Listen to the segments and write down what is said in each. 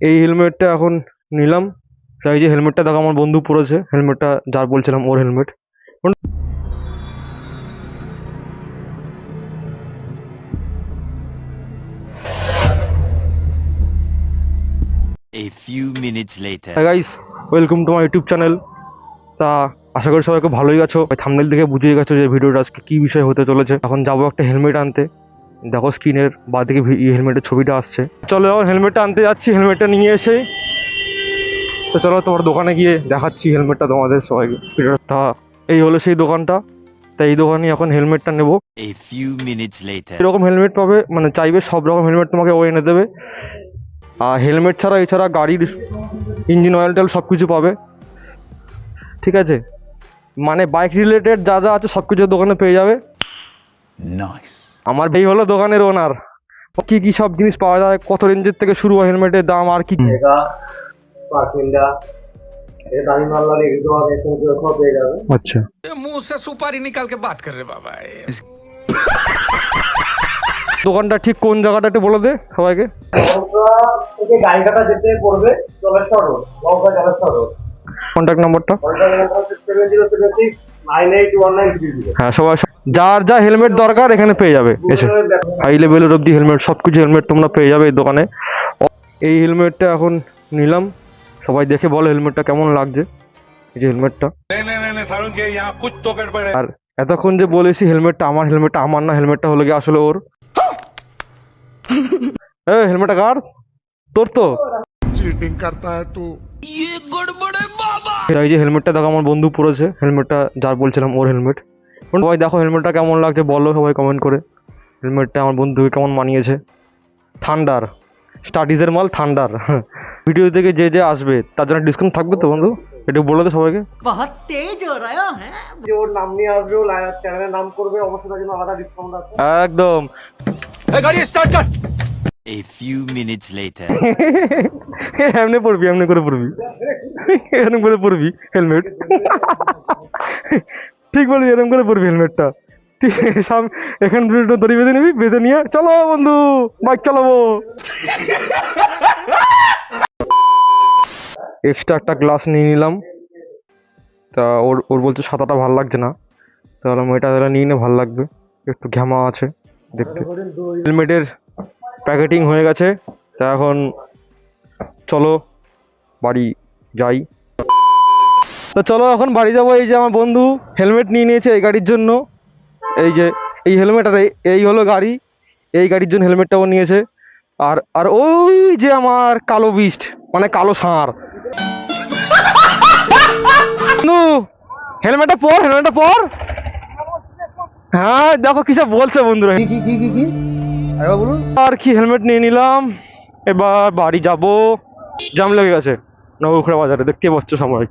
এই হেলমেটটা এখন নিলাম। তাই যে হেলমেটটা দেখো আমার বন্ধু পরেছে, হেলমেটটা যার বলছিলাম ওর helmet. A few minutes later. Hi guys, welcome to my YouTube channel. তা আশা করি সবাই খুব ভালোই আছো। থাম্বনেল দেখে বুঝিয়ে গেছো যে ভিডিওটা আজকে কি বিষয় হতে চলেছে। এখন যাবো একটা হেলমেট আনতে। দেখো স্ক্রিনের বাঁদিকে হেলমেটের ছবিটা আসছে। চলো এখন হেলমেটটা আনতে যাচ্ছি। হেলমেটটা নিয়ে এসে তো চলো তোমার দোকানে গিয়ে দেখাচ্ছি হেলমেটটা তোমাদের সবাইকে। তা এই হলো সেই দোকানটা। তাই এই দোকানে এখন হেলমেটটা নেবো। A few minutes later. এরকম হেলমেট পাবে, মানে চাইবে সব রকম হেলমেট তোমাকে ও এনে দেবে। আর হেলমেট ছাড়া এছাড়া গাড়ির ইঞ্জিন অয়েল টেল সব কিছু পাবে, ঠিক আছে? মানে বাইক রিলেটেড যা যা আছে সব কিছু দোকানে পেয়ে যাবে। আমার এই হলো দোকানের ওনার। কি কি সব জিনিস পাওয়া যায়, কত রেঞ্জের থেকে শুরু হয় হেলমেটের দাম, আর কি আচ্ছা मुंह से सुपारी निकाल के बात कर रहे बाबा। দোকানটা ঠিক কোন জায়গাটা একটু বলে দে সবাইকে। গাড়িঘাটা যেতে পড়বে Jaleshwar road, Naogaon Jaleshwar road. Contact নাম্বারটা? 7006981930। হ্যাঁ, সবাই যার যা হেলমেট দরকার এখানে পেয়ে যাবে এসে। হাই লেভেলের অব্দি হেলমেট, সব কিছু হেলমেট তোমরা পেয়ে যাবে এই দোকানে। এই হেলমেটটা এখন নিলাম। সবাই দেখে বলো হেলমেটটা কেমন লাগছে। এই যে হেলমেটটা, আর এতক্ষণ যে বলেছি হেলমেটটা আমার না, হেলমেটটা হলো গিয়ে আসলে ওর। হেলমেটটা কার? তোর তো। चीटिंग करता है तू। এই যে হেলমেটটা দেখো আমার বন্ধু পরেছে, হেলমেটটা যার বলছিলাম ওর হেলমেট। সবাই দেখো হেলমেটটা কেমন লাগছে বলো সবাই কমেন্ট করে। হেলমেটটা আমার বন্ধুকে কেমন মানিয়েছে। থান্ডার স্টাডিজের মাল, থান্ডার। ভিডিও থেকে যে যে আসবে তার জন্য ডিসকাউন্ট থাকবে তো বন্ধু, একটু বলে দে সবাইকে। बहुत तेज हो रहा है। যে ওর নাম নিয়ে আসবে, ও চ্যানেলের নাম করবে, অবশ্যই তার জন্য আলাদা ডিসকাউন্ট আছে। একদম। गाड़ी स्टार्ट कर। A few minutes later. এমনি পড়বি, এমনি করে পড়বি, এরকম করে পড়বি হেলমেট। ঠিক বলি, এরকম করে পড়বি হেলমেটটা। ঠিক এখান দুটো দড়ি বেঁধে নিবি, বেঁধে নিয়ে চলো বন্ধু বাইক চালাবো। এক্সট্রা একটা গ্লাস নিয়ে নিলাম। তা ওর ওর বলছে সাদাটা ভালো লাগছে না, তাহলে এটা নিয়ে নে, ভালো লাগবে, একটু ঘ্যামা আছে দেখতে। হেলমেটের প্যাকেটিং হয়ে গেছে। তা এখন চলো বাড়ি যাই। তো চলো এখন বাড়ি যাবো। এই যে আমার বন্ধু হেলমেট নিয়ে নিয়েছে এই গাড়ির জন্য। এই যে এই হেলমেট, আর এই হলো গাড়ি। এই গাড়ির জন্য হেলমেটটাও নিয়েছে। আর আর ওই যে আমার কালো বিস্ট, মানে কালো ষাঁড়। বন্ধু হেলমেটটা পর, হেলমেটটা পর। হ্যাঁ দেখো কিসব বলছে বন্ধুরা। আর কি হেলমেট নিয়ে নিলাম। এবার বাড়ি যাব। জাম লেগে গেছে নবখুড়া বাজারে, দেখতে পাচ্ছ সবাই।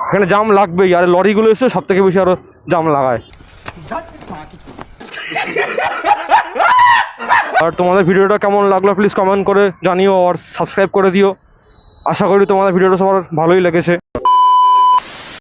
এখানে জাম লাগবেই, আর লরিগুলো এসে সব থেকে বেশি আরো জাম লাগায়। আর তোমাদের ভিডিওটা কেমন লাগলো প্লিজ কমেন্ট করে জানিও, আর সাবস্ক্রাইব করে দিও। আশা করি তোমাদের ভিডিওটা সবার ভালোই লেগেছে।